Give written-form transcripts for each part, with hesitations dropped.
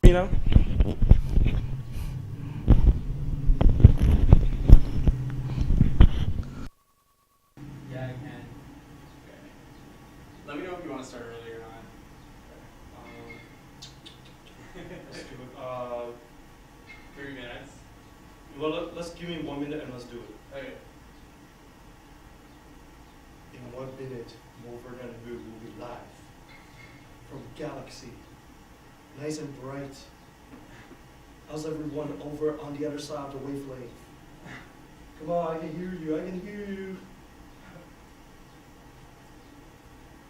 You know? Yeah, I can. Okay. Let me know if you want to start early or not. Let's do it. 3 minutes. Well, let's give me 1 minute and let's do it. Okay. In 1 minute, Movernie and the Move will be live from Galaxy, nice and bright. How's everyone over on the other side of the wavelength? Come on, I can hear you. I can hear you.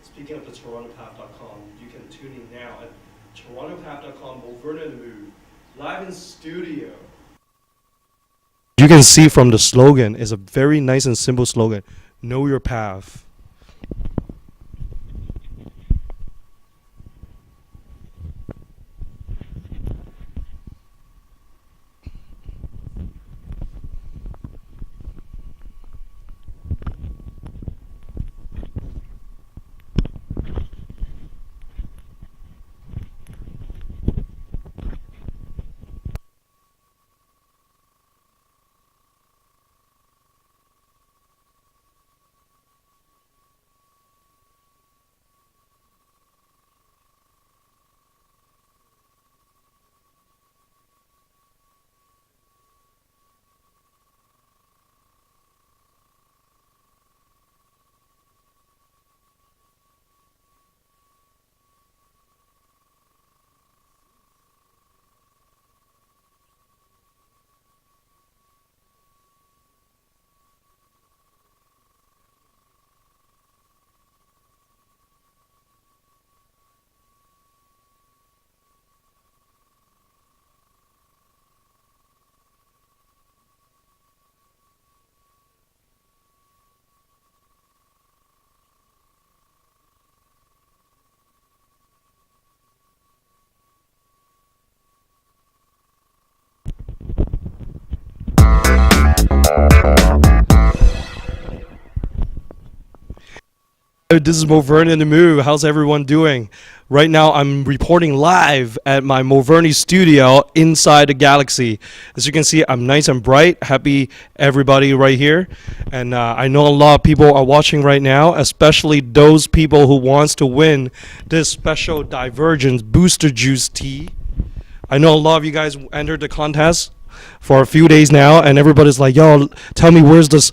Speaking of the TorontoPath.com, you can tune in now at TorontoPath.com, Movernie and the Move, live in studio. You can see from the slogan, it's a very nice and simple slogan. Know your path. This is Movernie and the Move. How's everyone doing? Right now, I'm reporting live at my Movernie studio inside the Galaxy. As you can see, I'm nice and bright. Happy everybody right here. And I know a lot of people are watching right now, especially those people who wants to win this special Divergence Booster Juice tea. I know a lot of you guys entered the contest for a few days now, and everybody's like, yo, tell me where's this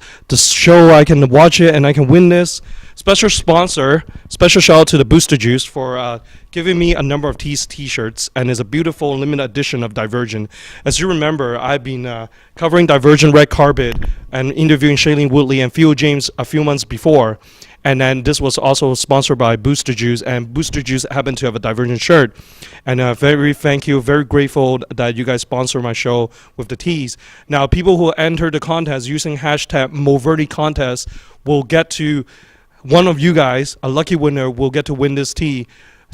show I can watch it and I can win this. Special sponsor, special shout out to the Booster Juice for giving me a number of t-shirts, and it's a beautiful limited edition of Divergent. As you remember, I've been covering Divergent Red Carpet and interviewing Shailene Woodley and Theo James a few months before. And then this was also sponsored by Booster Juice, and Booster Juice happened to have a Divergent shirt. And thank you, very grateful that you guys sponsor my show with the teas. Now, people who enter the contest using hashtag Movernie contest will get to, one of you guys, a lucky winner, will get to win this tea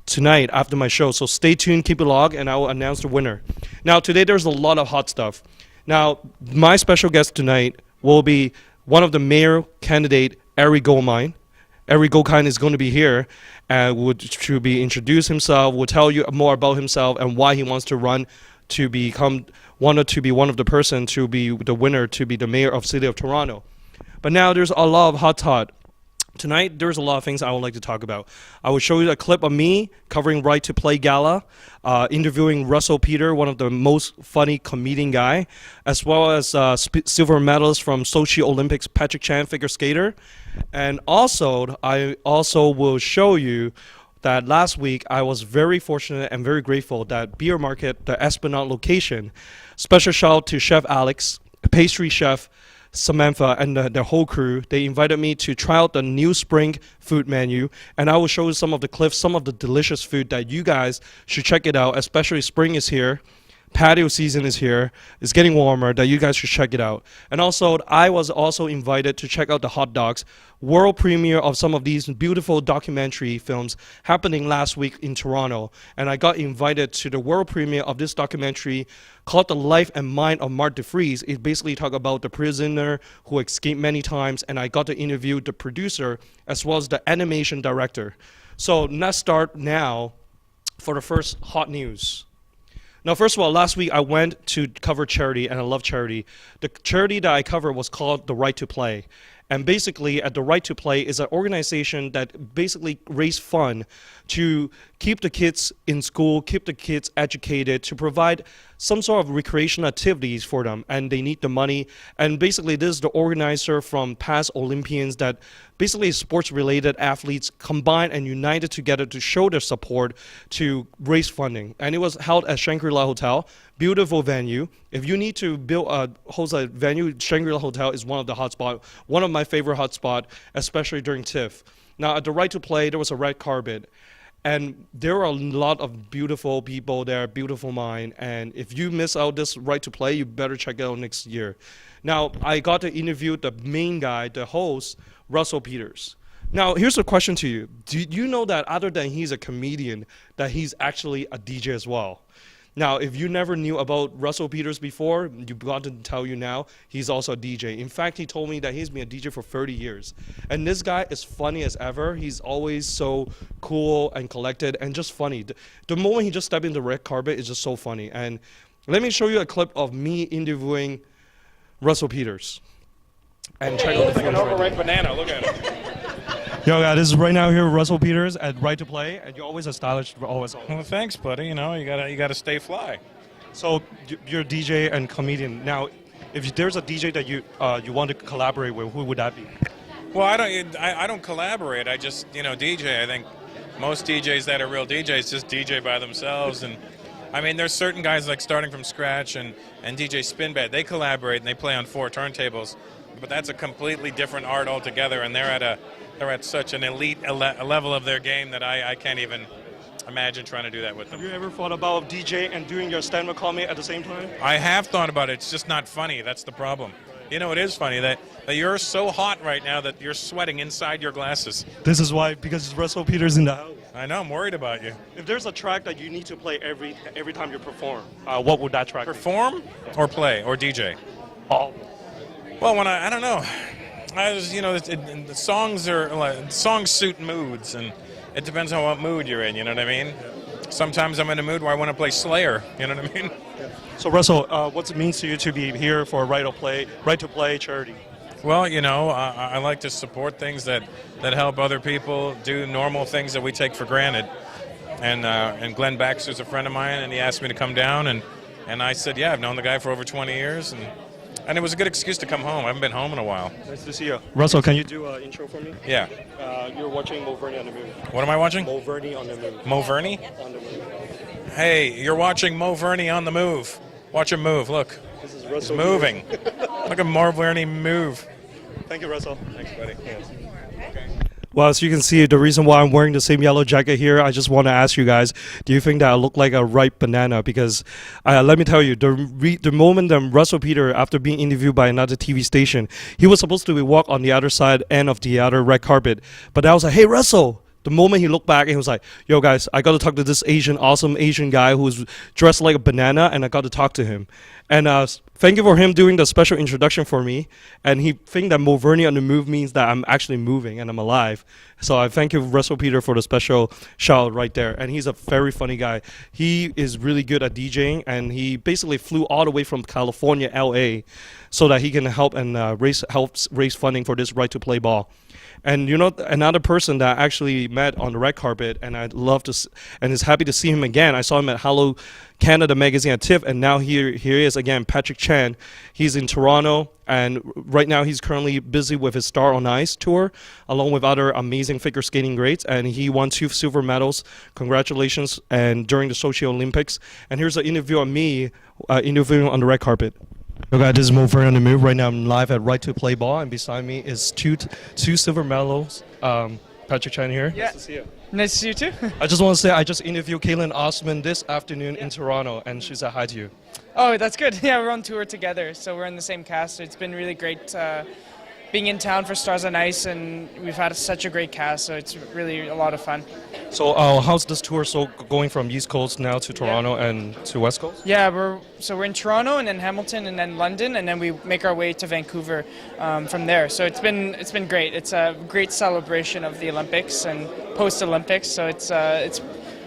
tonight after my show. So stay tuned, keep a log, and I will announce the winner. Now, today there's a lot of hot stuff. Now, my special guest tonight will be one of the mayor candidate, Ari Goldmine. Ari Goldmine is going to be here and to be introduce himself, will tell you more about himself and why he wants to run to become wanted to be one of the person to be the winner to be the mayor of City of Toronto. But now there's a lot of hot tot. Tonight, there's a lot of things I would like to talk about. I will show you a clip of me covering Right to Play Gala, interviewing Russell Peter, one of the most funny comedian guy, as well as silver medalist from Sochi Olympics, Patrick Chan, figure skater. And also, I also will show you that last week I was very fortunate and very grateful that Beer Market, the Esplanade location, special shout out to Chef Alex, pastry chef, Samantha and their whole crew. They invited me to try out the new spring food menu, and I will show you some of the clips, some of the delicious food that you guys should check it out, especially spring is here. Patio season is here. It's getting warmer, that you guys should check it out. And also, I was also invited to check out the hot dogs, world premiere of some of these beautiful documentary films happening last week in Toronto. And I got invited to the world premiere of this documentary called The Life and Mind of Mark DeFries. It basically talks about the prisoner who escaped many times, and I got to interview the producer as well as the animation director. So let's start now for the first hot news. Now, first of all, last week I went to cover charity, and I love charity. The charity that I covered was called The Right to Play. And basically, at The Right to Play is an organization that basically raise fund to keep the kids in school, keep the kids educated, to provide some sort of recreational activities for them. And they need the money. And basically, this is the organizer from past Olympians that basically sports-related athletes combined and united together to show their support to raise funding. And it was held at Shangri-La Hotel. Beautiful venue. If you need to host a venue, Shangri-La Hotel is one of the hotspot, one of my favorite hotspot, especially during TIFF. Now, at the Right to Play, there was a red carpet. And there are a lot of beautiful people there, beautiful mind. And if you miss out this Right to Play, you better check it out next year. Now, I got to interview the main guy, the host, Russell Peters. Now, here's a question to you. Do you know that other than he's a comedian, that he's actually a DJ as well? Now, if you never knew about Russell Peters before, you've got to tell you now, he's also a DJ. In fact, he told me that he's been a DJ for 30 years. And this guy is funny as ever. He's always so cool and collected and just funny. The moment he just stepped in the red carpet is just so funny. And let me show you a clip of me interviewing Russell Peters. And check out the like an overripe banana. Look at it. Yo, guys, this is right now here with Russell Peters at Right to Play, and you're always a stylish, always. Well, thanks, buddy. You know, you gotta stay fly. So you're a DJ and comedian. Now, if there's a DJ that you want to collaborate with, who would that be? Well, I don't collaborate. I just DJ. I think most DJs that are real DJs just DJ by themselves, and I mean, there's certain guys like Starting From Scratch and DJ Spinbed. They collaborate and they play on 4 turntables, but that's a completely different art altogether, and they're at such an elite level of their game that I can't even imagine trying to do that with them. Have you ever thought about DJ and doing your stand-up comedy at the same time? I have thought about it. It's just not funny. That's the problem. You know, it is funny that you're so hot right now that you're sweating inside your glasses. This is why, because it's Russell Peters in the house. I know. I'm worried about you. If there's a track that you need to play every time you perform, what would that track be? Perform or play or DJ? All. Well, when I don't know. The songs suit moods, and it depends on what mood you're in, you know what I mean? Sometimes I'm in a mood where I want to play Slayer, you know what I mean? So, Russell, what's it means to you to be here for Right to Play charity? Well, I like to support things that help other people do normal things that we take for granted. And Glenn Baxter's a friend of mine, and he asked me to come down, and I said, yeah, I've known the guy for over 20 years, and it was a good excuse to come home. I haven't been home in a while. Nice to see you. Russell, can you do an intro for me? Yeah. You're watching Movernie on the Move. What am I watching? Movernie on the Move. Movernie? On the Move. Hey, you're watching Movernie on the Move. Watch him move. Look. This is Russell. He's moving. Look at Movernie move. Thank you, Russell. Thanks, buddy. Well, as you can see, the reason why I'm wearing the same yellow jacket here, I just want to ask you guys, do you think that I look like a ripe banana? Because let me tell you, the moment that Russell Peter, after being interviewed by another TV station, he was supposed to walk on the other side end of the other red carpet. But I was like, hey, Russell. The moment he looked back, and he was like, yo, guys, I got to talk to this awesome Asian guy who's dressed like a banana, and I got to talk to him. And thank you for him doing the special introduction for me. And he think that Movernie on the Move means that I'm actually moving and I'm alive. So I thank you, Russell Peter, for the special shout right there. And he's a very funny guy. He is really good at DJing, and he basically flew all the way from California, LA, so that he can help and raise funding for this Right to Play ball. And another person that I actually met on the red carpet, and I'd love to, and is happy to see him again. I saw him at Hello Canada magazine at TIFF, and now here he is again, Patrick Chan. He's in Toronto, and right now he's currently busy with his Star on Ice tour, along with other amazing figure skating greats, and he won 2 silver medals. Congratulations! And during the Sochi Olympics. And here's an interview of me interviewing on the red carpet. Okay, guys, this is Movernie on the Move. Right now I'm live at Right to Play Ball, and beside me is two silver medals. Patrick Chan here. Yeah. Nice to see you. Nice to see you too. I just want to say I just interviewed Kaylin Osman this afternoon in Toronto, and she said hi to you. Oh, that's good. Yeah, we're on tour together, so we're in the same cast. It's been really great being in town for Stars on Ice, and we've had such a great cast, so it's really a lot of fun. So how's this tour going from East Coast now to Toronto and to West Coast? Yeah, we're in Toronto and then Hamilton and then London, and then we make our way to Vancouver from there. So it's been great. It's a great celebration of the Olympics and post-Olympics. So it's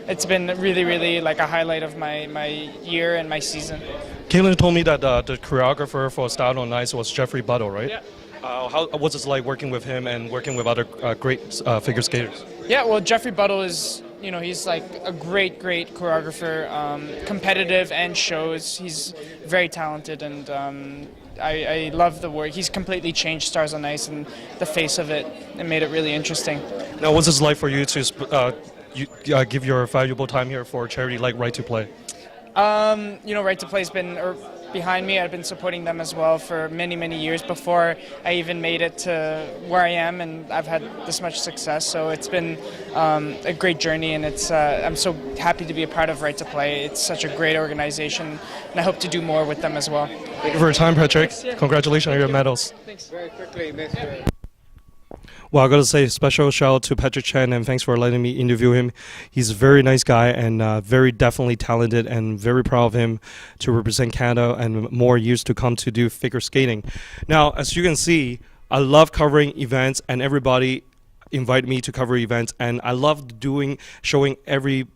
it's been really, really like a highlight of my year and my season. Caitlin told me that the choreographer for Style on Ice was Jeffrey Buttle, right? Yeah. How was it like working with him and working with other great figure skaters? Yeah, well, Jeffrey Buttle is, he's like a great choreographer, competitive and shows. He's very talented, and I love the work. He's completely changed Stars on Ice and the face of it and made it really interesting. Now, what's it like for you to give your valuable time here for a charity like Right to Play? Right to Play's been behind me. I've been supporting them as well for many, many years before I even made it to where I am, and I've had this much success. So it's been a great journey, and I'm so happy to be a part of Right to Play. It's such a great organization, and I hope to do more with them as well. Thank you for your time, Patrick. Congratulations on your medals. Thanks. Very quickly, Mr. Well, I got to say special shout out to Patrick Chen, and thanks for letting me interview him. He's a very nice guy and very definitely talented, and very proud of him to represent Canada and more years to come to do figure skating. Now, as you can see, I love covering events, and everybody invited me to cover events, and I love showing every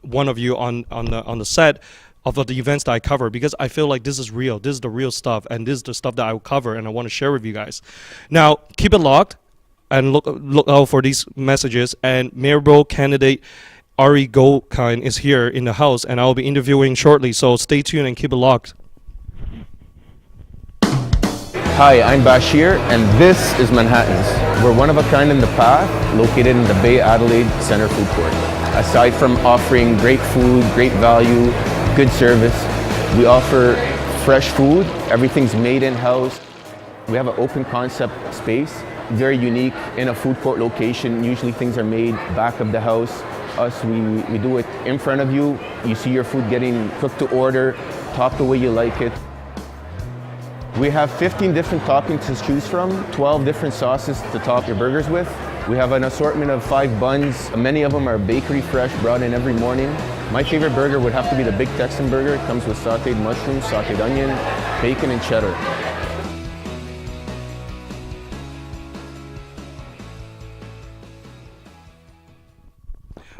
one of you on the set of the events that I cover, because I feel like this is real. This is the real stuff, and this is the stuff that I will cover and I want to share with you guys. Now, keep it locked and look out for these messages. And Mayoral candidate Ari Goldkind is here in the house, and I'll be interviewing shortly, so stay tuned and keep it locked. Hi, I'm Bashir, and this is Manhattan's. We're one of a kind in the path, located in the Bay Adelaide Center Food Court. Aside from offering great food, great value, good service, we offer fresh food. Everything's made in-house. We have an open concept space, very unique in a food court location. Usually things are made back of the house. Us, we do it in front of you. You see your food getting cooked to order, topped the way you like it. We have 15 different toppings to choose from, 12 different sauces to top your burgers with. We have an assortment of 5 buns. Many of them are bakery fresh, brought in every morning. My favorite burger would have to be the Big Texan burger. It comes with sauteed mushrooms, sauteed onion, bacon, and cheddar.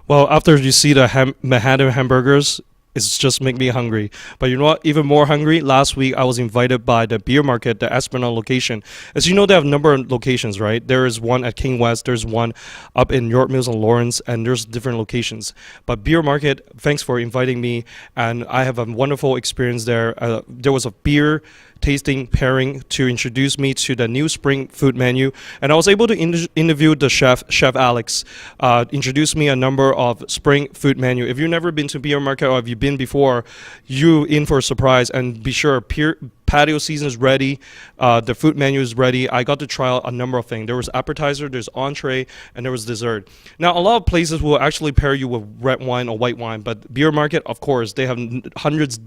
Well, after you see the Manhattan hamburgers, it's just make me hungry. But you know what? Even more hungry. Last week, I was invited by the beer market, the Esplanade location. As you know, they have a number of locations, right? There is one at King West. There's one up in York Mills and Lawrence, and there's different locations. But beer market, thanks for inviting me, and I have a wonderful experience there. There was a beer tasting pairing to introduce me to the new spring food menu, and I was able to interview the chef Alex, introduce me a number of spring food menu. If you've never been to beer market, or if you've been before, you in for a surprise. And be sure patio season is ready, the food menu is ready. I got to try out a number of things. There was appetizer, there's entree, and there was dessert. Now, a lot of places will actually pair you with red wine or white wine, but beer market, of course, they have hundreds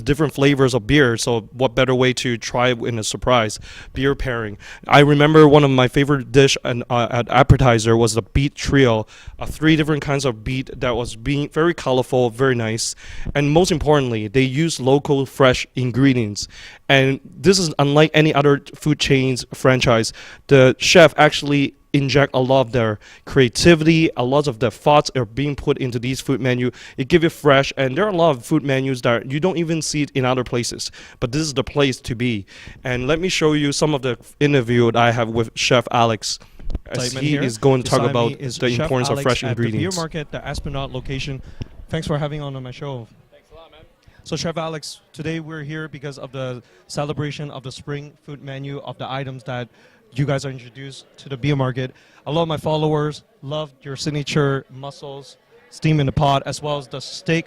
different flavors of beer, so what better way to try in a surprise beer pairing. I remember one of my favorite dish at appetizer was the beet trio, 3 different kinds of beet that was being very colorful, very nice, and most importantly, they use local fresh ingredients. And this is unlike any other food chains franchise. The chef actually inject a lot of their creativity, a lot of the thoughts are being put into these food menu. It gives it fresh, and there are a lot of food menus that you don't even see it in other places, but this is the place to be. And let me show you some of the interview that I have with Chef Alex, as he is going to talk about the importance of fresh ingredients. The beer market, the Esplanade location. Thanks for having on my show. Thanks a lot, man. So Chef Alex, today we're here because of the celebration of the spring food menu of the items that you guys are introduced to the beer market. A lot of my followers love your signature mussels, steam in the pot, as well as the steak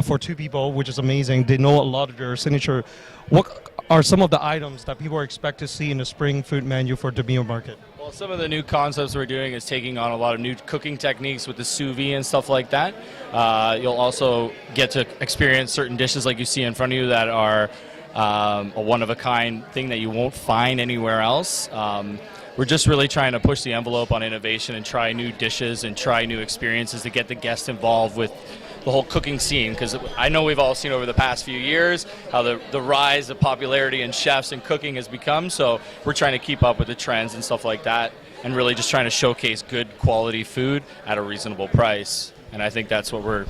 for 2 people, which is amazing. They know a lot of your signature. What are some of the items that people expect to see in the spring food menu for the beer market? Well, some of the new concepts we're doing is taking on a lot of new cooking techniques with the sous vide and stuff like that. You'll also get to experience certain dishes like you see in front of you that are a one-of-a-kind thing that you won't find anywhere else. We're just really trying to push the envelope on innovation and try new dishes and try new experiences to get the guests involved with the whole cooking scene, because I know we've all seen over the past few years how the rise of popularity in chefs and cooking has become, so we're trying to keep up with the trends and stuff like that, and really just trying to showcase good quality food at a reasonable price. And I think that's what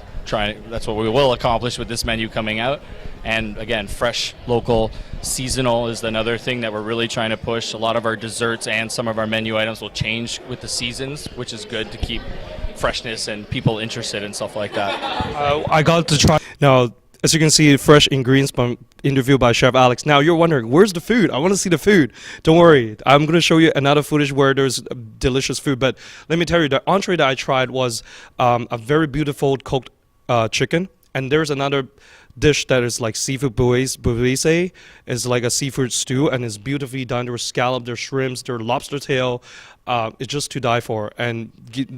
that's what we will accomplish with this menu coming out. And again, fresh, local, seasonal is another thing that we're really trying to push. A lot of our desserts and some of our menu items will change with the seasons, which is good to keep freshness and people interested in stuff like that. I got to try. Now, as you can see, fresh ingredients from interview by Chef Alex. Now, you're wondering, where's the food? I want to see the food. Don't worry. I'm going to show you another footage where there's delicious food. But let me tell you, the entree that I tried was a very beautiful cooked chicken. And there's another dish that is like seafood bouillabaisse. It's like a seafood stew, and it's beautifully done. There's scallop, there's shrimps, there's lobster tail. It's just to die for. And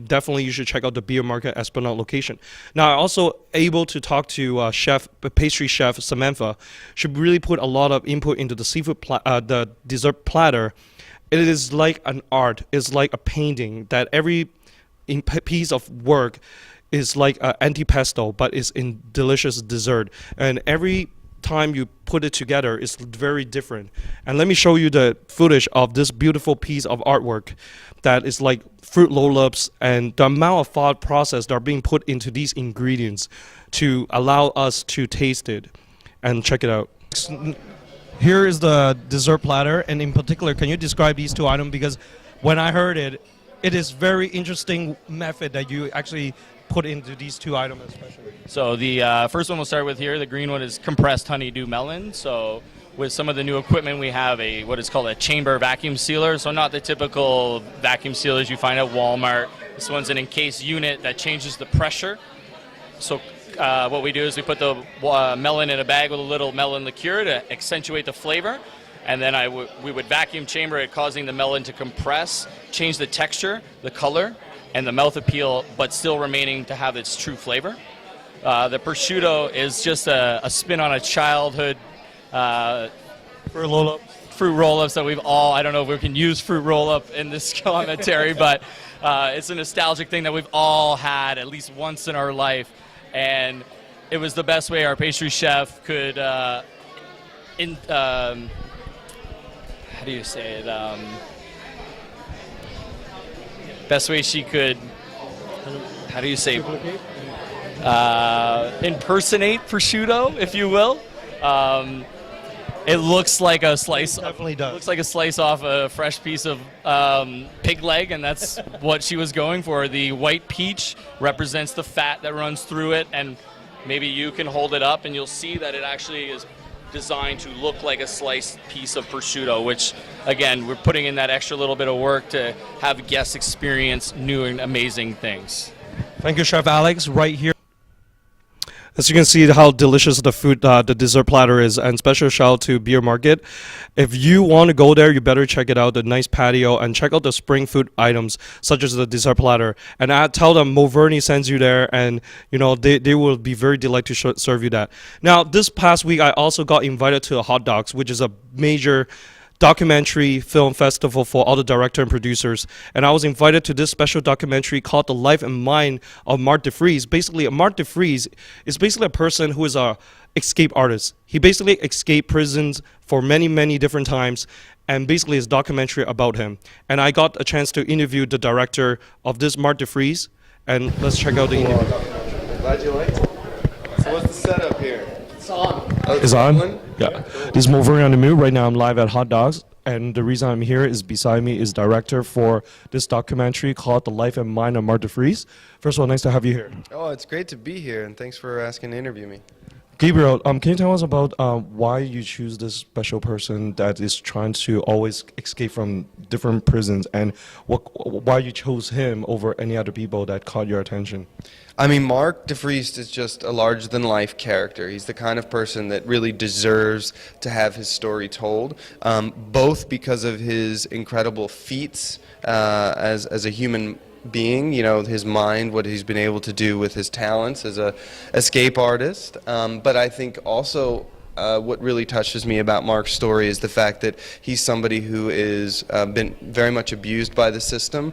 definitely you should check out the Beer Market Esplanade location. Now, I'm also able to talk to pastry chef Samantha. She really put a lot of input into the seafood, the dessert platter. It is like an art. It's like a painting that every piece of work is like an antipasto, but it's in delicious dessert. And every time you put it together, it's very different. And let me show you the footage of this beautiful piece of artwork that is like fruit roll-ups, and the amount of thought process that are being put into these ingredients to allow us to taste it and check it out. Here is the dessert platter, and in particular, can you describe these two items? Because when I heard it, it is very interesting method that you actually put into these two items especially. So the first one we'll start with here, the green one, is compressed honeydew melon. So with some of the new equipment, we have what is called a chamber vacuum sealer. So not the typical vacuum sealers you find at Walmart. This one's an encased unit that changes the pressure. So what we do is we put the melon in a bag with a little melon liqueur to accentuate the flavor. And then we would vacuum chamber it, causing the melon to compress, change the texture, the color, and the mouth appeal, but still remaining to have its true flavor. The prosciutto is just a spin on a childhood fruit roll-ups that we've all, I don't know if we can use fruit roll-up in this commentary, but it's a nostalgic thing that we've all had at least once in our life. And it was the best way our pastry chef could, how do you say it? Best way she could, how do you say, impersonate prosciutto, if you will. It looks like a slice. It definitely does. Looks like a slice off a fresh piece of pig leg, and that's what she was going for. The white peach represents the fat that runs through it, and maybe you can hold it up, and you'll see that it actually is designed to look like a sliced piece of prosciutto, which, again, we're putting in that extra little bit of work to have guests experience new and amazing things. Thank you, Chef Alex. Right here. As you can see how delicious the food, the dessert platter is, and special shout out to Beer Market. If you want to go there, you better check it out, the nice patio, and check out the spring food items, such as the dessert platter. And I tell them Movernie sends you there, and you know they will be very delighted to serve you that. Now, this past week, I also got invited to Hot Dogs, which is a major documentary film festival for all the director and producers, and I was invited to this special documentary called The Life and Mind of Marc de Vries. Basically, Marc de Vries is basically a person who is a escape artist. He basically escaped prisons for many different times, and basically it's a documentary about him. And I got a chance to interview the director of this, Marc de Vries, and let's check out the interview. Glad you liked it. So what's the setup here? It's on. Is on? Yeah. This is Movernie on the Move. Right now I'm live at Hot Dogs, and the reason I'm here is beside me is director for this documentary called The Life and Mind of Marc de Vries. First of all, nice to have you here. Oh, it's great to be here, and thanks for asking to interview me. Gabriel, can you tell us about why you choose this special person that is trying to always escape from different prisons, and why you chose him over any other people that caught your attention? I mean, Marc de Vries is just a larger-than-life character. He's the kind of person that really deserves to have his story told, both because of his incredible feats as a human being, you know, his mind, what he's been able to do with his talents as a escape artist. But I think also what really touches me about Marc's story is the fact that he's somebody who is been very much abused by the system,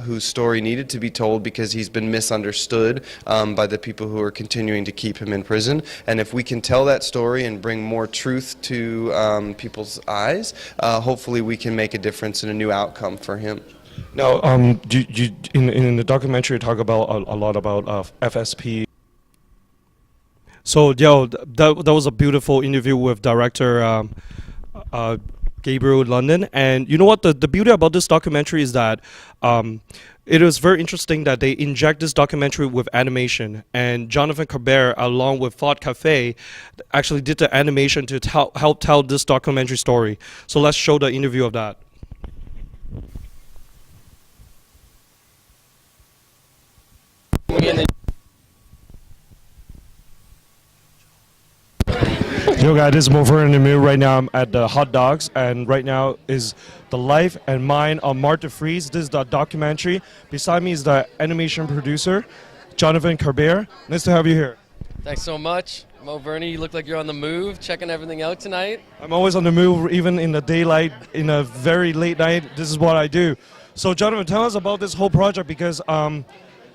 whose story needed to be told because he's been misunderstood by the people who are continuing to keep him in prison. And if we can tell that story and bring more truth to people's eyes, hopefully we can make a difference in a new outcome for him. Now, in the documentary, you talk about a lot about FSP. So, that was a beautiful interview with director Gabriel London. And you know what? The beauty about this documentary is that it is very interesting that they inject this documentary with animation. And Jonathan Cabert, along with Thought Cafe, actually did the animation to help tell this documentary story. So let's show the interview of that. Yo guys, this is Movernie in the Mood. Right now I'm at the Hot Dogs, and right now is the life and mind of Mark DeFries. This is the documentary. Beside me is the animation producer, Jonathan Cabert. Nice to have you here. Thanks so much. Movernie, you look like you're on the move, checking everything out tonight. I'm always on the move, even in the daylight, in a very late night. This is what I do. So Jonathan, tell us about this whole project, because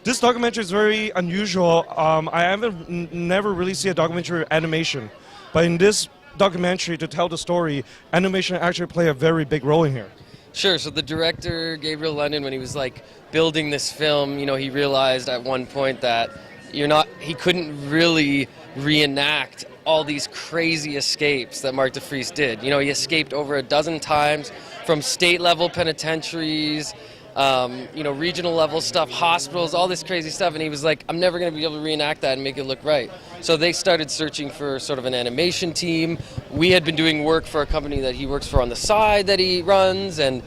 this documentary is very unusual. I haven't never really seen a documentary with animation. But in this documentary, to tell the story, animation actually play a very big role in here. Sure, so the director, Gabriel London, when he was like building this film, you know, he realized at one point that he couldn't really reenact all these crazy escapes that Mark DeFries did. You know, he escaped over a dozen times from state level penitentiaries, regional level stuff, hospitals, all this crazy stuff. And he was like, I'm never going to be able to reenact that and make it look right. So they started searching for sort of an animation team. We had been doing work for a company that he works for on the side that he runs. And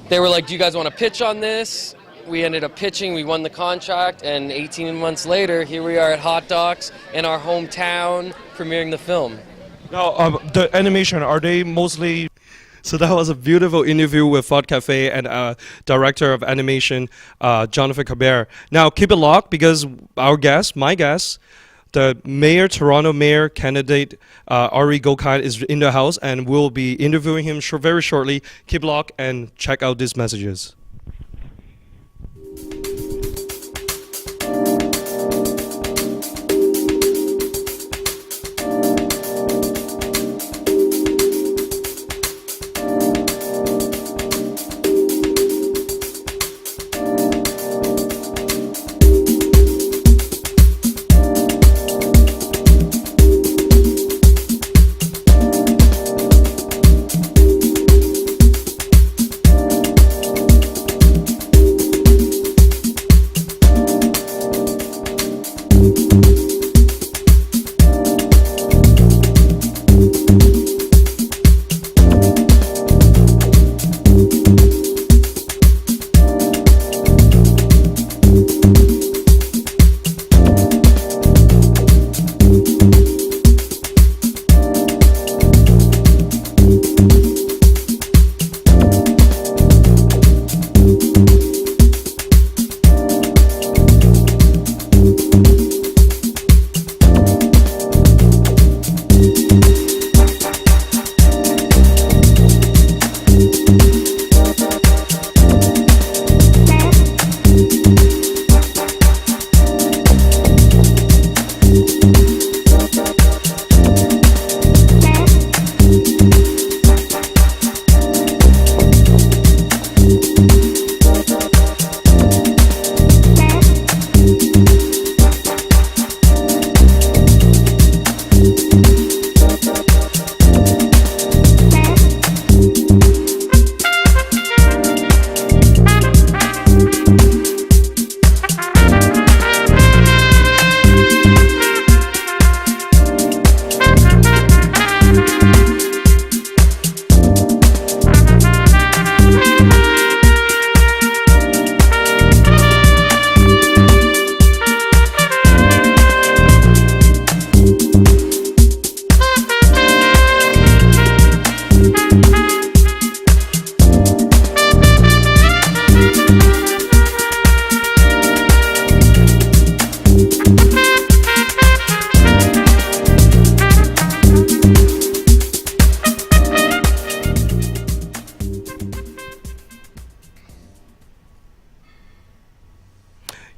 they were like, do you guys want to pitch on this? We ended up pitching, we won the contract, and 18 months later, here we are at Hot Docs in our hometown, premiering the film. Now, the animation, are they mostly... So that was a beautiful interview with Thought Cafe and director of animation, Jonathan Cabert. Now, keep it locked, because my guest, the Toronto mayor candidate, Ari Gokhan, is in the house, and we'll be interviewing him very shortly. Keep it locked and check out these messages.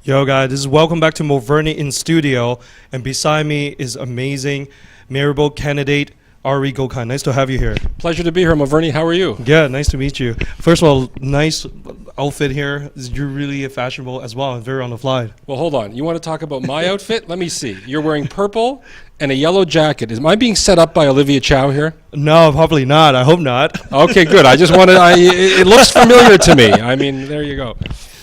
Yo guys, this is welcome back to Movernie in studio, and beside me is amazing mayoral candidate Ari Gokhan. Nice to have you here. Pleasure to be here, Movernie. How are you? Yeah, nice to meet you. First of all, nice outfit here. You're really fashionable as well and very on the fly. Well, hold on. You want to talk about my outfit? Let me see. You're wearing purple and a yellow jacket. Am I being set up by Olivia Chow here? No, probably not. I hope not. Okay, good. I just wanted. It looks familiar to me. I mean, there you go.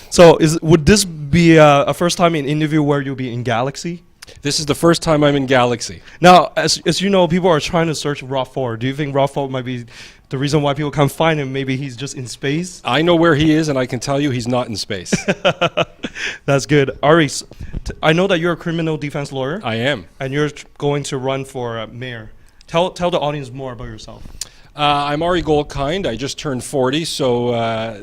So, would this be a first time in interview where you'll be in Galaxy? This is the first time I'm in Galaxy. Now, as you know, people are trying to search Rob Ford. Do you think Rob Ford might be the reason why people can't find him? Maybe he's just in space? I know where he is, and I can tell you he's not in space. That's good. Ari, I know that you're a criminal defense lawyer. I am. And you're going to run for mayor. Tell the audience more about yourself. I'm Ari Goldkind. I just turned 40, so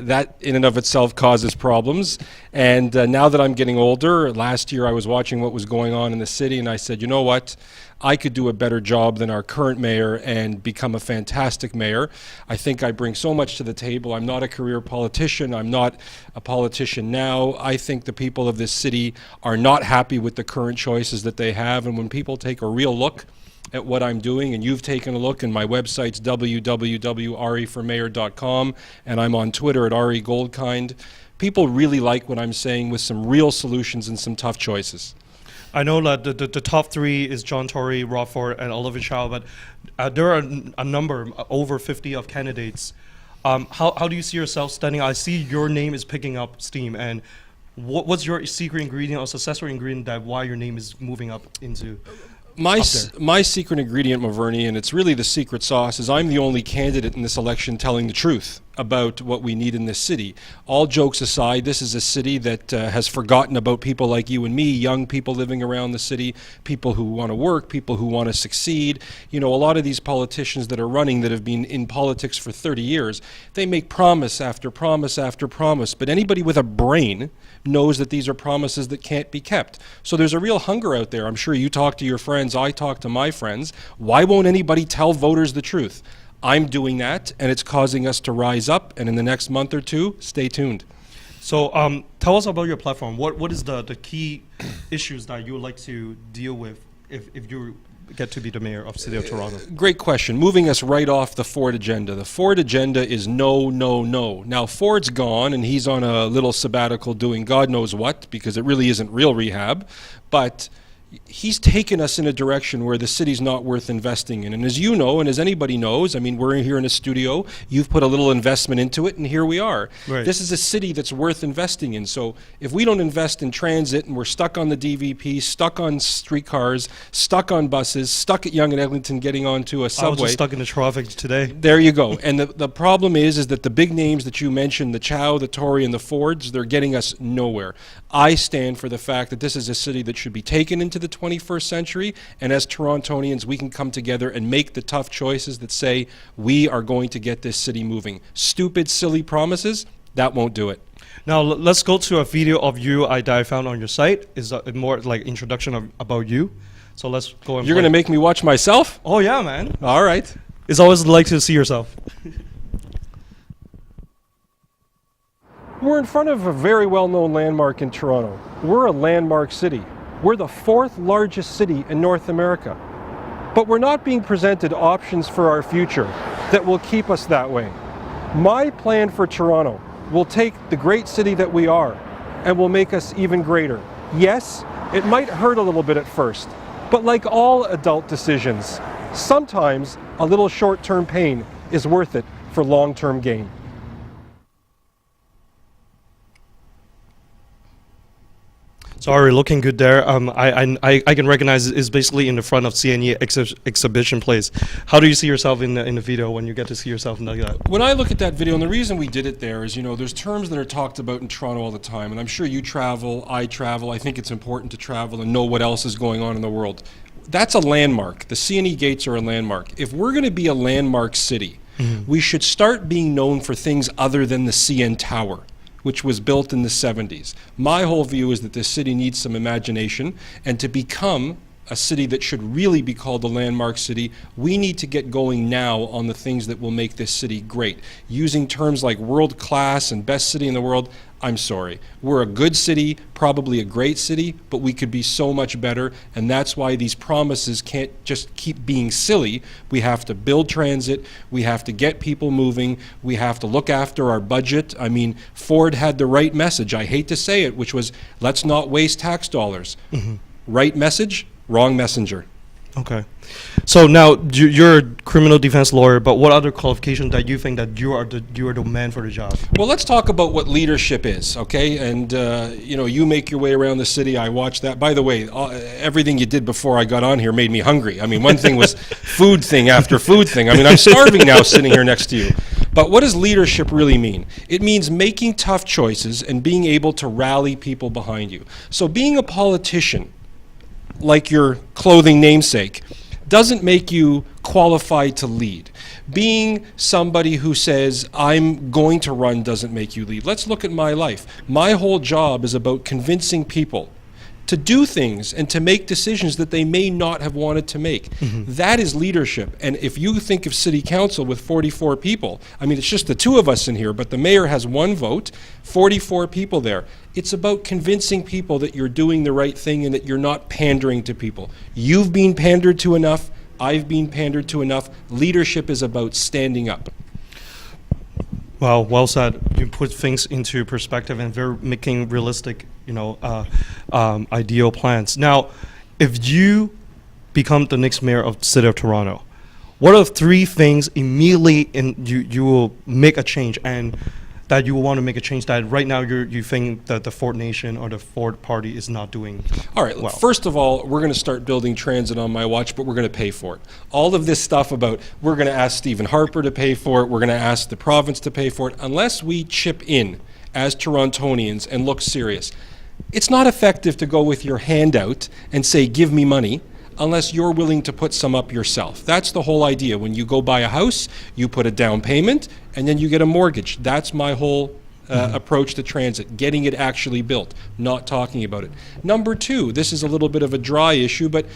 that in and of itself causes problems. And now that I'm getting older, last year I was watching what was going on in the city, and I said, you know what? I could do a better job than our current mayor and become a fantastic mayor. I think I bring so much to the table. I'm not a career politician. I'm not a politician now. I think the people of this city are not happy with the current choices that they have, and when people take a real look at what I'm doing, and you've taken a look, and my website's www.ariformayor.com, and I'm on Twitter at Ari Goldkind. People really like what I'm saying with some real solutions and some tough choices. I know that the top three is John Tory, Rob Ford, and Olivia Chow, but there are a number, over 50 of candidates. How do you see yourself standing? I see your name is picking up steam, and what's your secret ingredient or successful ingredient that why your name is moving up into? My secret ingredient, Movernie, and it's really the secret sauce, is I'm the only candidate in this election telling the truth about what we need in this city. All jokes aside, this is a city that has forgotten about people like you and me, young people living around the city, people who want to work, people who want to succeed. You know, a lot of these politicians that are running that have been in politics for 30 years, they make promise after promise after promise, but anybody with a brain knows that these are promises that can't be kept. So there's a real hunger out there. I'm sure you talk to your friends, I talk to my friends. Why won't anybody tell voters the truth? I'm doing that, and it's causing us to rise up, and in the next month or two, stay tuned. So tell us about your platform. What is the key issues that you would like to deal with if you get to be the mayor of City of Toronto? Great question. Moving us right off the Ford agenda. The Ford agenda is no, no, no. Now, Ford's gone, and he's on a little sabbatical doing God knows what, because it really isn't real rehab, but he's taken us in a direction where the city's not worth investing in. And as you know, and as anybody knows, I mean, we're here in a studio, you've put a little investment into it, and here we are. Right. This is a city that's worth investing in. So if we don't invest in transit, and we're stuck on the DVP, stuck on streetcars, stuck on buses, stuck at Yonge and Eglinton getting onto a subway. I was just stuck in the traffic today. There you go. And the problem is that the big names that you mentioned, the Chow, the Tory, and the Fords, they're getting us nowhere. I stand for the fact that this is a city that should be taken into the 21st century, and as Torontonians, we can come together and make the tough choices that say we are going to get this city moving. Stupid, silly promises, that won't do it. Now let's go to a video of you that I found on your site. Is more like introduction about you. So let's go and You're going to make me watch myself? Oh yeah, man. All right. It's always like to see yourself. We're in front of a very well-known landmark in Toronto. We're a landmark city. We're the 4th largest city in North America. But we're not being presented options for our future that will keep us that way. My plan for Toronto will take the great city that we are and will make us even greater. Yes, it might hurt a little bit at first, but like all adult decisions, sometimes a little short-term pain is worth it for long-term gain. Sorry, looking good there. I can recognize it's basically in the front of CNE exhibition place. How do you see yourself in the video when you get to see yourself like that? When I look at that video, and the reason we did it there is, you know, there's terms that are talked about in Toronto all the time, and I'm sure you travel, I travel. I think it's important to travel and know what else is going on in the world. That's a landmark. The CNE gates are a landmark. If we're going to be a landmark city, we should start being known for things other than the CN Tower, which was built in the 70s. My whole view is that this city needs some imagination, and to become a city that should really be called a landmark city. We need to get going now on the things that will make this city great. Using terms like world class and best city in the world, I'm sorry. We're a good city, probably a great city, but we could be so much better, and that's why these promises can't just keep being silly. We have to build transit, we have to get people moving, we have to look after our budget. I mean, Ford had the right message, I hate to say it, which was, let's not waste tax dollars. Right message, wrong messenger. Okay. So now you're a criminal defense lawyer, but what other qualifications that you think that you are the man for the job? Well, let's talk about what leadership is, okay? And you know, you make your way around the city. I watched that. By the way, everything you did before I got on here made me hungry. I mean, one thing was food thing after food thing. I mean, I'm starving now sitting here next to you. But what does leadership really mean? It means making tough choices and being able to rally people behind you. So being a politician, like your clothing namesake, doesn't make you qualified to lead. Being somebody who says, I'm going to run, doesn't make you lead. Let's look at my life. My whole job is about convincing people to do things and to make decisions that they may not have wanted to make. That is leadership. And if you think of city council with 44 people, I mean, it's just the two of us in here, but the mayor has one vote, 44 people there. It's about convincing people that you're doing the right thing and that you're not pandering to people. You've been pandered to enough. I've been pandered to enough. Leadership is about standing up. Well said. You put things into perspective and very making realistic, ideal plans. Now, if you become the next mayor of the city of Toronto, what are 3 things immediately you will make a change and that you will want to make a change that right now you think that the Ford Nation or the Ford Party is not doing all right, well? First of all, we're going to start building transit on my watch, but we're going to pay for it. All of this stuff about we're going to ask Stephen Harper to pay for it, we're going to ask the province to pay for it, unless we chip in as Torontonians and look serious. It's not effective to go with your hand out and say, give me money, unless you're willing to put some up yourself. That's the whole idea. When you go buy a house, you put a down payment, and then you get a mortgage. That's my whole approach to transit, getting it actually built, not talking about it. Number 2, this is a little bit of a dry issue, but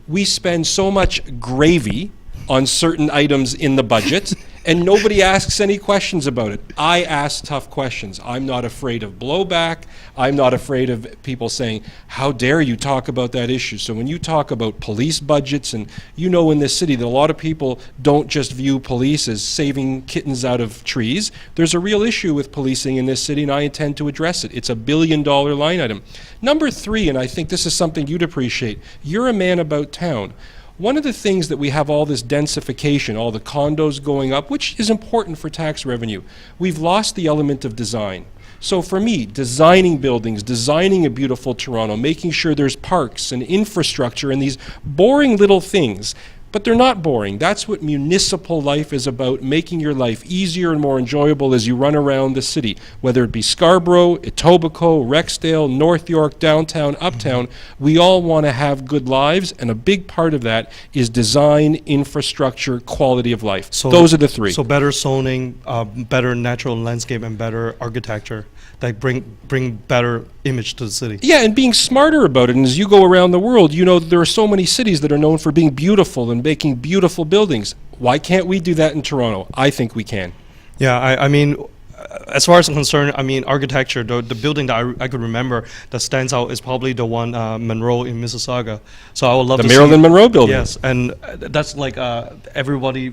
we spend so much gravy on certain items in the budget, and nobody asks any questions about it. I ask tough questions. I'm not afraid of blowback. I'm not afraid of people saying, how dare you talk about that issue? So when you talk about police budgets, and you know in this city that a lot of people don't just view police as saving kittens out of trees. There's a real issue with policing in this city, and I intend to address it. It's a $1 billion line item. Number 3, and I think this is something you'd appreciate, you're a man about town. One of the things that we have all this densification, all the condos going up, which is important for tax revenue, we've lost the element of design. So for me, designing buildings, designing a beautiful Toronto, making sure there's parks and infrastructure and these boring little things, but they're not boring. That's what municipal life is about, making your life easier and more enjoyable as you run around the city, whether it be Scarborough, Etobicoke, Rexdale, North York, downtown, uptown. We all want to have good lives, and a big part of that is design, infrastructure, quality of life. So those are the 3. So better zoning, better natural landscape, and better architecture that bring better image to the city. Yeah, and being smarter about it. And as you go around the world, you know there are so many cities that are known for being beautiful and making beautiful buildings. Why can't we do that in Toronto? I think we can. Yeah, I mean, as far as I'm concerned, I mean, architecture, the building that I could remember that stands out is probably the one Monroe in Mississauga. So I would love The to Marilyn see, Monroe building. Yes, and that's like everybody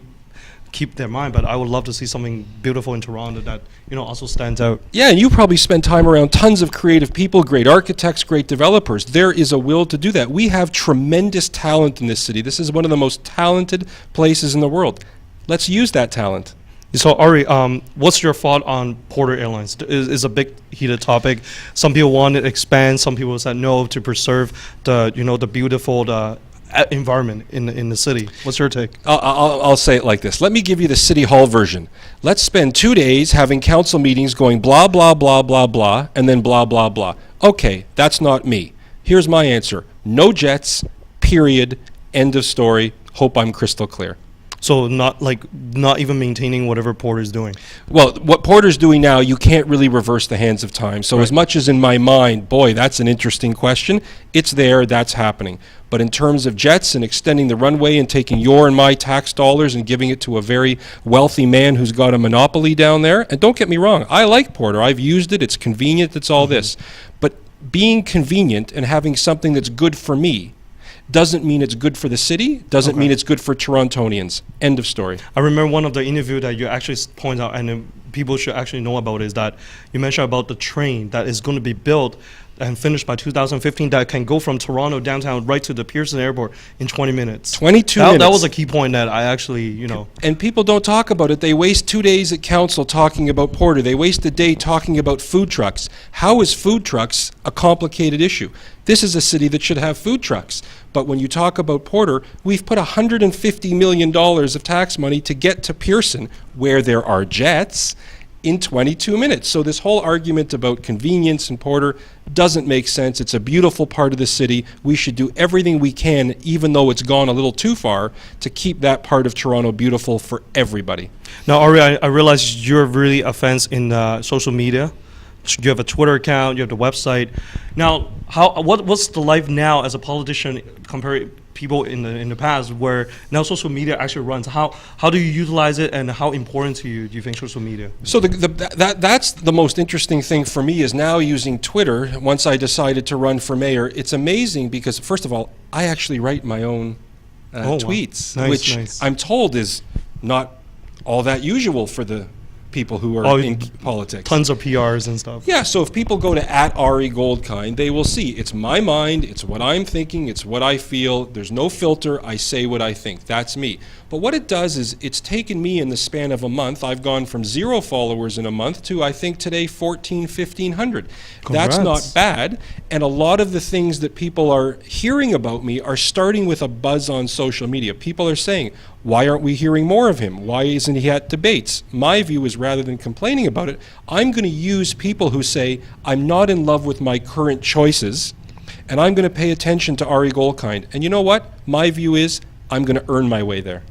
keep their mind, but I would love to see something beautiful in Toronto that, also stands out. Yeah, and you probably spend time around tons of creative people, great architects, great developers. There is a will to do that. We have tremendous talent in this city. This is one of the most talented places in the world. Let's use that talent. So Ari, what's your thought on Porter Airlines? Is a big heated topic. Some people want to expand. Some people said no to preserve the beautiful environment in the city. What's your take? I'll say it like this. Let me give you the City Hall version. Let's spend 2 days having council meetings going blah, blah, blah, blah, blah, and then blah, blah, blah. Okay, that's not me. Here's my answer. No jets, period, end of story. Hope I'm crystal clear. So not even maintaining whatever Porter's doing. Well, what Porter's doing now, you can't really reverse the hands of time. So as much as in my mind, boy, that's an interesting question, it's there, that's happening. But in terms of jets and extending the runway and taking your and my tax dollars and giving it to a very wealthy man who's got a monopoly down there, and don't get me wrong, I like Porter. I've used it, it's convenient, it's all this. But being convenient and having something that's good for me doesn't mean it's good for the city, doesn't mean it's good for Torontonians. End of story. I remember one of the interview that you actually point out, and people should actually know about, is that you mentioned about the train that is going to be built and finished by 2015 that can go from Toronto downtown right to the Pearson Airport in 20 minutes. 22 minutes. That was a key point that I actually, And people don't talk about it. They waste 2 days at council talking about Porter. They waste a day talking about food trucks. How is food trucks a complicated issue? This is a city that should have food trucks. But when you talk about Porter, we've put $150 million of tax money to get to Pearson, where there are jets, in 22 minutes. So this whole argument about convenience in Porter doesn't make sense. It's a beautiful part of the city. We should do everything we can, even though it's gone a little too far, to keep that part of Toronto beautiful for everybody. Now, Ari, I realize you're really a fan in social media. You have a Twitter account, you have the website. Now, what's the life now as a politician compared people in the past, where now social media actually runs? How do you utilize it, and how important to you do you think social media? So that's the most interesting thing for me, is now using Twitter. Once I decided to run for mayor, it's amazing because, first of all, I actually write my own tweets, wow. which I'm told is not all that usual for the people who are in politics. Tons of PRs and stuff. Yeah, so if people go to @AriGoldkind, they will see it's my mind, it's what I'm thinking, it's what I feel. There's no filter. I say what I think. That's me. But what it does is it's taken me in the span of a month. I've gone from 0 followers in a month to, I think today, 1,500. That's not bad. And a lot of the things that people are hearing about me are starting with a buzz on social media. People are saying, why aren't we hearing more of him? Why isn't he at debates? My view is, rather than complaining about it, I'm going to use people who say, I'm not in love with my current choices, and I'm going to pay attention to Ari Goldkind. And you know what? My view is, I'm going to earn my way there.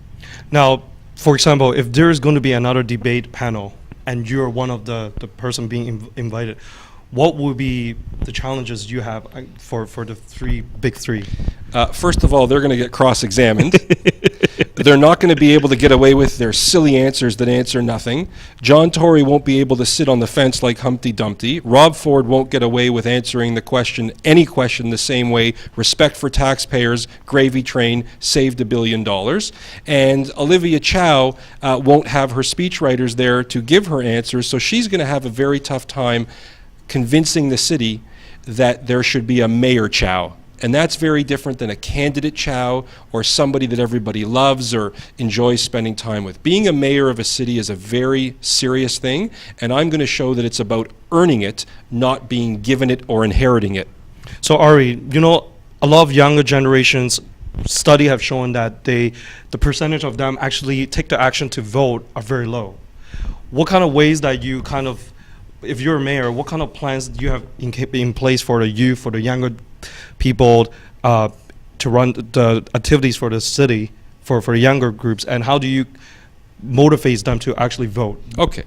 Now, for example, if there is going to be another debate panel and you're one of the person being invited, what would be the challenges you have for the big three? First of all, they're going to get cross-examined. They're not going to be able to get away with their silly answers that answer nothing. John Tory won't be able to sit on the fence like Humpty Dumpty. Rob Ford won't get away with answering the question, any question, the same way. Respect for taxpayers, gravy train, saved $1 billion. And Olivia Chow won't have her speechwriters there to give her answers, so she's going to have a very tough time convincing the city that there should be a Mayor Chow. And that's very different than a candidate Chow or somebody that everybody loves or enjoys spending time with. Being a mayor of a city is a very serious thing, and I'm going to show that it's about earning it, not being given it or inheriting it. So Ari, a lot of younger generations study have shown that the percentage of them actually take the action to vote are very low. What kind of ways that you if you're a mayor, what kind of plans do you have in place for the youth, for the younger people to run the activities for the city, for the younger groups, and how do you motivate them to actually vote? Okay.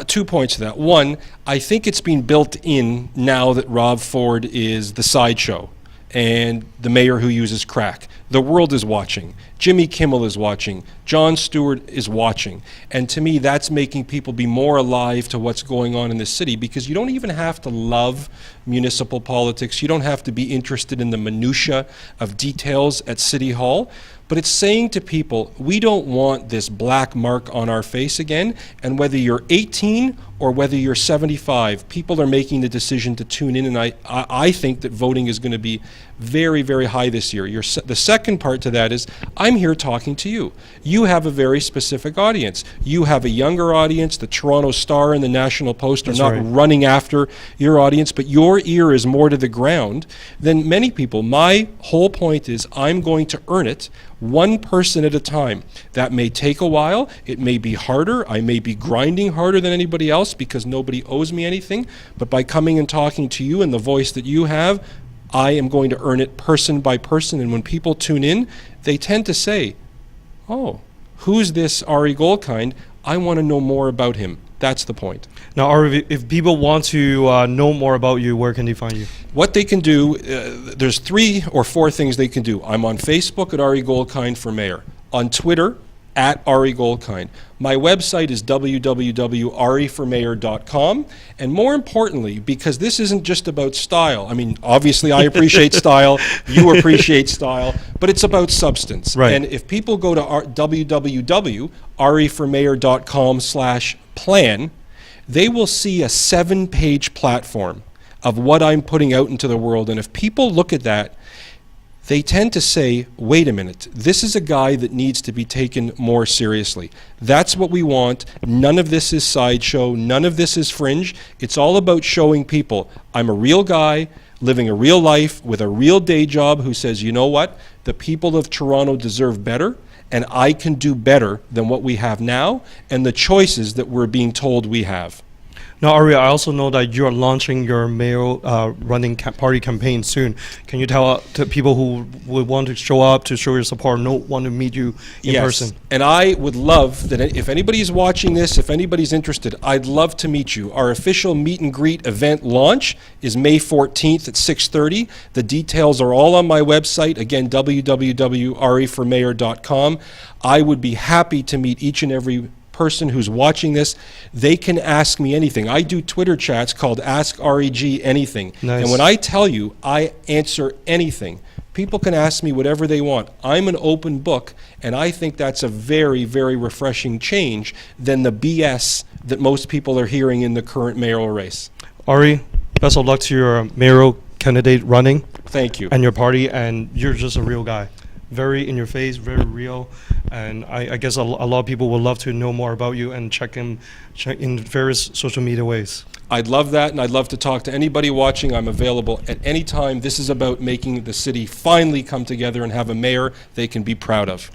2 points to that. One, I think it's been built in now that Rob Ford is the sideshow and the mayor who uses crack. The world is watching. Jimmy Kimmel is watching. Jon Stewart is watching. And to me, that's making people be more alive to what's going on in the city, because you don't even have to love municipal politics. You don't have to be interested in the minutia of details at City Hall. But it's saying to people, we don't want this black mark on our face again, and whether you're 18 or whether you're 75, people are making the decision to tune in, and I think that voting is going to be very, very high this year. The second part to that is, I'm here talking to you. You have a very specific audience. You have a younger audience. The Toronto Star and the National Post are not running after your audience, but your ear is more to the ground than many people. My whole point is, I'm going to earn it one person at a time. That may take a while. It may be harder. I may be grinding harder than anybody else because nobody owes me anything. But by coming and talking to you and the voice that you have, I am going to earn it person by person. And when people tune in, they tend to say, oh, who's this Ari Goldkind? I want to know more about him. That's the point. Now, Ari, if people want to know more about you, where can they find you? What they can do, there's 3 or 4 things they can do. I'm on Facebook at Ari Goldkind for mayor. On Twitter, at Ari Goldkind. My website is www.ariformayor.com. And more importantly, because this isn't just about style. I mean, obviously I appreciate style, you appreciate style, but it's about substance. Right. And if people go to www.ariformayor.com/plan, they will see a 7-page platform of what I'm putting out into the world. And if people look at that, they tend to say, wait a minute, this is a guy that needs to be taken more seriously. That's what we want. None of this is sideshow. None of this is fringe. It's all about showing people I'm a real guy living a real life with a real day job who says, you know what, the people of Toronto deserve better, and I can do better than what we have now and the choices that we're being told we have. Now, Ari, I also know that you are launching your mayor running party campaign soon. Can you tell to people who would want to show up to show your support, want to meet you in person? And I would love that if anybody's watching this, if anybody's interested, I'd love to meet you. Our official meet and greet event launch is May 14th at 6:30. The details are all on my website, again, www.ariformayor.com. I would be happy to meet each and every person who's watching this. They can ask me anything. I do Twitter chats called Ask REG Anything. Nice. And when I tell you I answer anything, people can ask me whatever they want. I'm an open book, and I think that's a very, very refreshing change than the BS that most people are hearing in the current mayoral race. Ari, best of luck to your mayoral candidate running. Thank you. And your party, and you're just a real guy. Very in your face, very real, and I guess a lot of people would love to know more about you and check in various social media ways. I'd love that, and I'd love to talk to anybody watching. I'm available at any time. This is about making the city finally come together and have a mayor they can be proud of.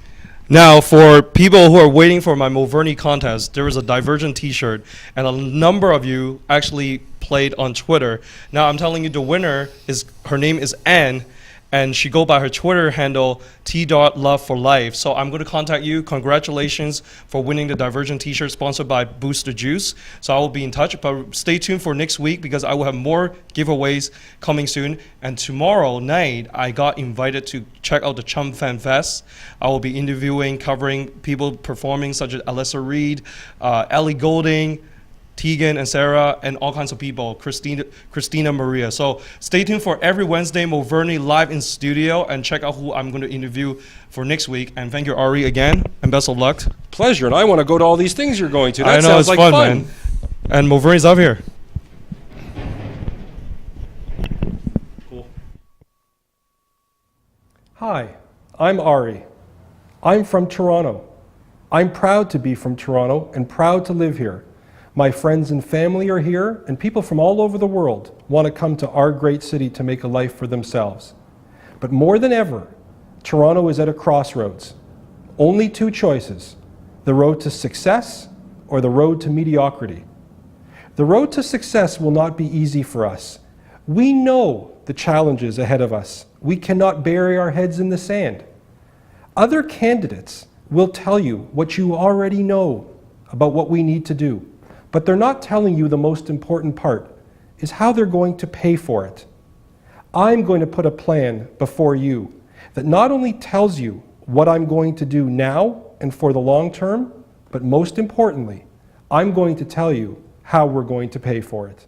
Now, for people who are waiting for my Movernie contest, there was a Divergent t-shirt, and a number of you actually played on Twitter. Now, I'm telling you, the winner her name is Anne, and she go by her Twitter handle, t.loveforlife. So I'm going to contact you. Congratulations for winning the Divergent t-shirt sponsored by Boost the Juice. So I will be in touch, but stay tuned for next week because I will have more giveaways coming soon. And tomorrow night, I got invited to check out the Chum Fan Fest. I will be interviewing, covering people performing such as Alyssa Reed, Ellie Goulding, Tegan and Sarah, and all kinds of people, Christina Maria. So stay tuned for every Wednesday, Movernie live in studio, and check out who I'm going to interview for next week. And thank you, Ari, again, and best of luck. Pleasure, and I want to go to all these things you're going to. That I know, sounds it's like fun, fun. man. And Movernie's up here. Cool. Hi, I'm Ari. I'm from Toronto. I'm proud to be from Toronto and proud to live here. My friends and family are here, and people from all over the world want to come to our great city to make a life for themselves. But more than ever, Toronto is at a crossroads. Only 2 choices: the road to success or the road to mediocrity. The road to success will not be easy for us. We know the challenges ahead of us. We cannot bury our heads in the sand. Other candidates will tell you what you already know about what we need to do. But they're not telling you the most important part, is how they're going to pay for it. I'm going to put a plan before you that not only tells you what I'm going to do now and for the long term, but most importantly, I'm going to tell you how we're going to pay for it.